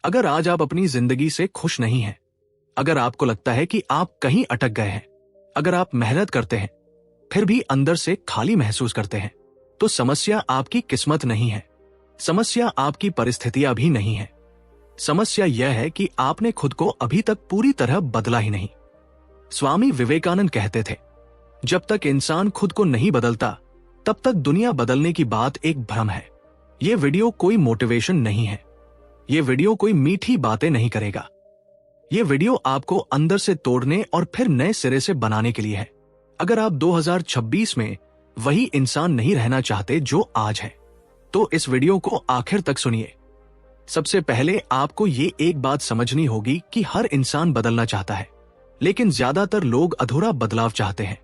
अगर आज आप अपनी जिंदगी से खुश नहीं हैं, अगर आपको लगता है कि आप कहीं अटक गए हैं, अगर आप मेहनत करते हैं फिर भी अंदर से खाली महसूस करते हैं, तो समस्या आपकी किस्मत नहीं है, समस्या आपकी परिस्थितियां भी नहीं है। समस्या यह है कि आपने खुद को अभी तक पूरी तरह बदला ही नहीं। स्वामी विवेकानंद कहते थे, जब तक इंसान खुद को नहीं बदलता तब तक दुनिया बदलने की बात एक भ्रम है। यह वीडियो कोई मोटिवेशन नहीं है, यह वीडियो कोई मीठी बातें नहीं करेगा। यह वीडियो आपको अंदर से तोड़ने और फिर नए सिरे से बनाने के लिए है। अगर आप 2026 में वही इंसान नहीं रहना चाहते जो आज है, तो इस वीडियो को आखिर तक सुनिए। सबसे पहले आपको ये एक बात समझनी होगी कि हर इंसान बदलना चाहता है, लेकिन ज्यादातर लोग अधूरा बदलाव चाहते हैं।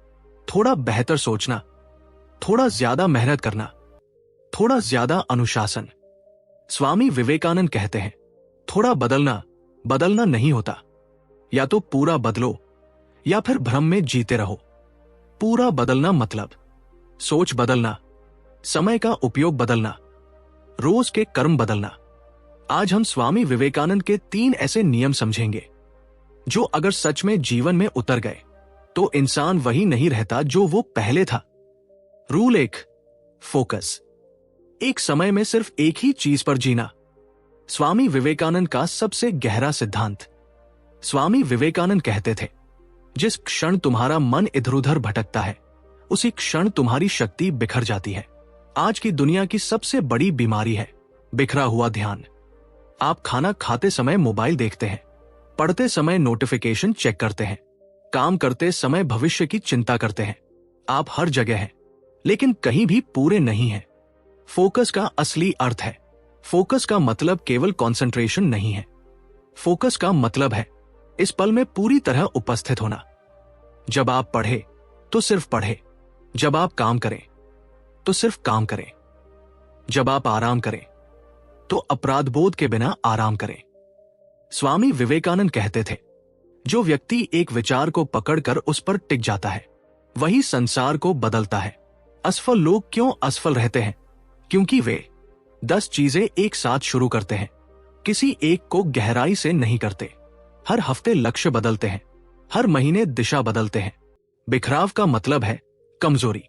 थोड़ा बेहतर सोचना, थोड़ा ज्यादा मेहनत करना, थोड़ा ज्यादा अनुशासन। स्वामी विवेकानंद कहते हैं, थोड़ा बदलना नहीं होता। या तो पूरा बदलो या फिर भ्रम में जीते रहो। पूरा बदलना मतलब सोच बदलना, समय का उपयोग बदलना, रोज के कर्म बदलना। आज हम स्वामी विवेकानंद के 3 ऐसे नियम समझेंगे जो अगर सच में जीवन में उतर गए तो इंसान वही नहीं रहता जो वो पहले था। Rule 1, focus. एक समय में सिर्फ एक ही चीज पर जीना। स्वामी विवेकानंद का सबसे गहरा सिद्धांत। स्वामी विवेकानंद कहते थे, जिस क्षण तुम्हारा मन इधर उधर भटकता है उसी क्षण तुम्हारी शक्ति बिखर जाती है। आज की दुनिया की सबसे बड़ी बीमारी है बिखरा हुआ ध्यान। आप खाना खाते समय मोबाइल देखते हैं, पढ़ते समय नोटिफिकेशन चेक करते हैं, काम करते समय भविष्य की चिंता करते हैं। आप हर जगह हैं, लेकिन कहीं भी पूरे नहीं हैं। फोकस का असली अर्थ है, फोकस का मतलब केवल कंसंट्रेशन नहीं है। फोकस का मतलब है इस पल में पूरी तरह उपस्थित होना। जब आप पढ़े तो सिर्फ पढ़े, जब आप काम करें तो सिर्फ काम करें, जब आप आराम करें तो अपराध बोध के बिना आराम करें। स्वामी विवेकानंद कहते थे, जो व्यक्ति एक विचार को पकड़कर उस पर टिक जाता है वही संसार को बदलता है। असफल लोग क्यों असफल रहते हैं? क्योंकि वे 10 चीजें एक साथ शुरू करते हैं, किसी एक को गहराई से नहीं करते। हर हफ्ते लक्ष्य बदलते हैं, हर महीने दिशा बदलते हैं। बिखराव का मतलब है कमजोरी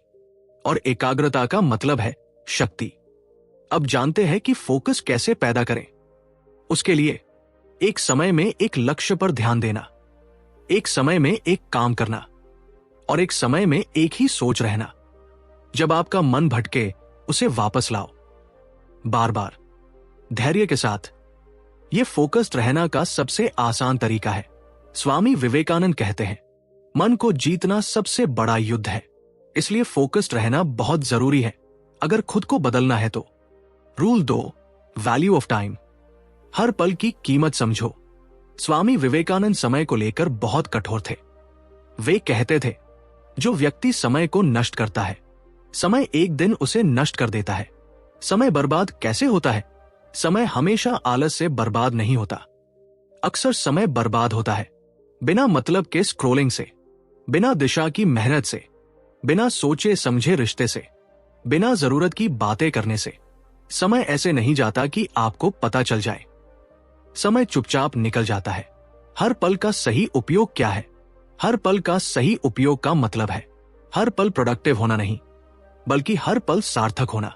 और एकाग्रता का मतलब है शक्ति। अब जानते हैं कि फोकस कैसे पैदा करें। उसके लिए एक समय में एक लक्ष्य पर ध्यान देना, एक समय में एक काम करना और एक समय में एक ही सोच रहना। जब आपका मन भटके उसे वापस लाओ, बार बार धैर्य के साथ। यह फोकस्ड रहना का सबसे आसान तरीका है। स्वामी विवेकानंद कहते हैं, मन को जीतना सबसे बड़ा युद्ध है, इसलिए फोकस्ड रहना बहुत जरूरी है अगर खुद को बदलना है तो। Rule 2, value of time. हर पल की कीमत समझो। स्वामी विवेकानंद समय को लेकर बहुत कठोर थे। वे कहते थे, जो व्यक्ति समय को नष्ट करता है समय एक दिन उसे नष्ट कर देता है। समय बर्बाद कैसे होता है? समय हमेशा आलस से बर्बाद नहीं होता। अक्सर समय बर्बाद होता है बिना मतलब के स्क्रोलिंग से, बिना दिशा की मेहनत से, बिना सोचे समझे रिश्ते से, बिना जरूरत की बातें करने से। समय ऐसे नहीं जाता कि आपको पता चल जाए, समय चुपचाप निकल जाता है। हर पल का सही उपयोग क्या है? हर पल का सही उपयोग का मतलब है हर पल प्रोडक्टिव होना नहीं, बल्कि हर पल सार्थक होना।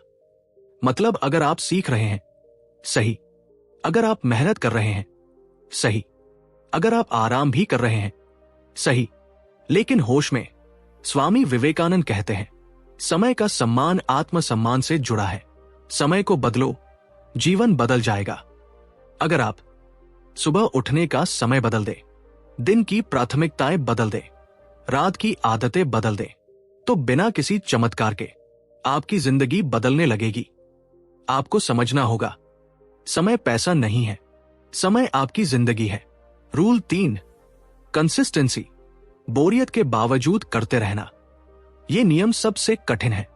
मतलब अगर आप सीख रहे हैं, सही। अगर आप मेहनत कर रहे हैं, सही। अगर आप आराम भी कर रहे हैं, सही, लेकिन होश में। स्वामी विवेकानंद कहते हैं, समय का सम्मान आत्मसम्मान से जुड़ा है। समय को बदलो, जीवन बदल जाएगा। अगर आप सुबह उठने का समय बदल दे, दिन की प्राथमिकताएं बदल दे, रात की आदतें बदल दे, तो बिना किसी चमत्कार के आपकी जिंदगी बदलने लगेगी। आपको समझना होगा, समय पैसा नहीं है, समय आपकी जिंदगी है। Rule 3, consistency. बोरियत के बावजूद करते रहना। यह नियम सबसे कठिन है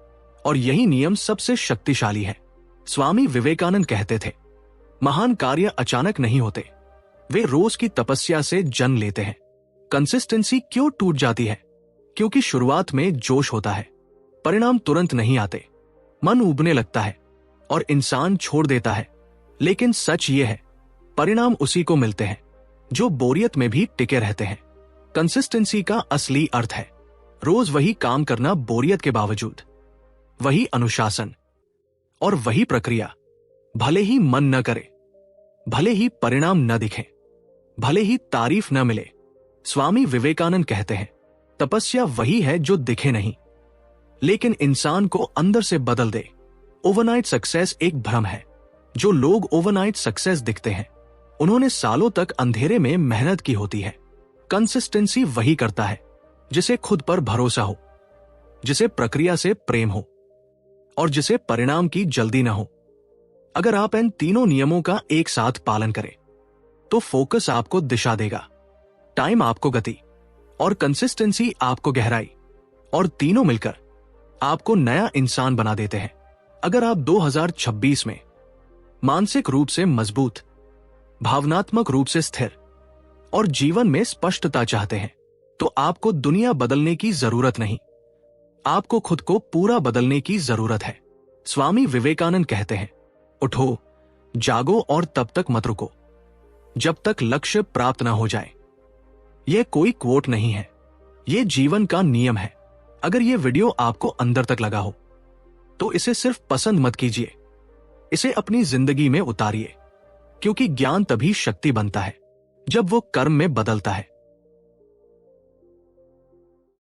और यही नियम सबसे शक्तिशाली है। स्वामी विवेकानंद कहते थे, महान कार्य अचानक नहीं होते, वे रोज की तपस्या से जन्म लेते हैं। कंसिस्टेंसी क्यों टूट जाती है? क्योंकि शुरुआत में जोश होता है, परिणाम तुरंत नहीं आते, मन उबने लगता है और इंसान छोड़ देता है। लेकिन सच यह है, परिणाम उसी को मिलते हैं जो बोरियत में भी टिके रहते हैं। कंसिस्टेंसी का असली अर्थ है रोज वही काम करना बोरियत के बावजूद, वही अनुशासन और वही प्रक्रिया, भले ही मन न करे, भले ही परिणाम न दिखे, भले ही तारीफ न मिले। स्वामी विवेकानंद कहते हैं, तपस्या वही है जो दिखे नहीं लेकिन इंसान को अंदर से बदल दे। ओवरनाइट सक्सेस एक भ्रम है। जो लोग ओवरनाइट सक्सेस दिखते हैं उन्होंने सालों तक अंधेरे में मेहनत की होती है। कंसिस्टेंसी वही करता है जिसे खुद पर भरोसा हो, जिसे प्रक्रिया से प्रेम हो और जिसे परिणाम की जल्दी न हो। अगर आप इन तीनों नियमों का एक साथ पालन करें तो फोकस आपको दिशा देगा, टाइम आपको गति और कंसिस्टेंसी आपको गहराई, और तीनों मिलकर आपको नया इंसान बना देते हैं। अगर आप 2026 में मानसिक रूप से मजबूत, भावनात्मक रूप से स्थिर और जीवन में स्पष्टता चाहते हैं तो आपको दुनिया बदलने की जरूरत नहीं, आपको खुद को पूरा बदलने की जरूरत है। स्वामी विवेकानंद कहते हैं, उठो, जागो और तब तक मत रुको जब तक लक्ष्य प्राप्त न हो जाए। यह कोई क्वोट नहीं है, यह जीवन का नियम है। अगर यह वीडियो आपको अंदर तक लगा हो तो इसे सिर्फ पसंद मत कीजिए, इसे अपनी जिंदगी में उतारिए, क्योंकि ज्ञान तभी शक्ति बनता है जब वो कर्म में बदलता है।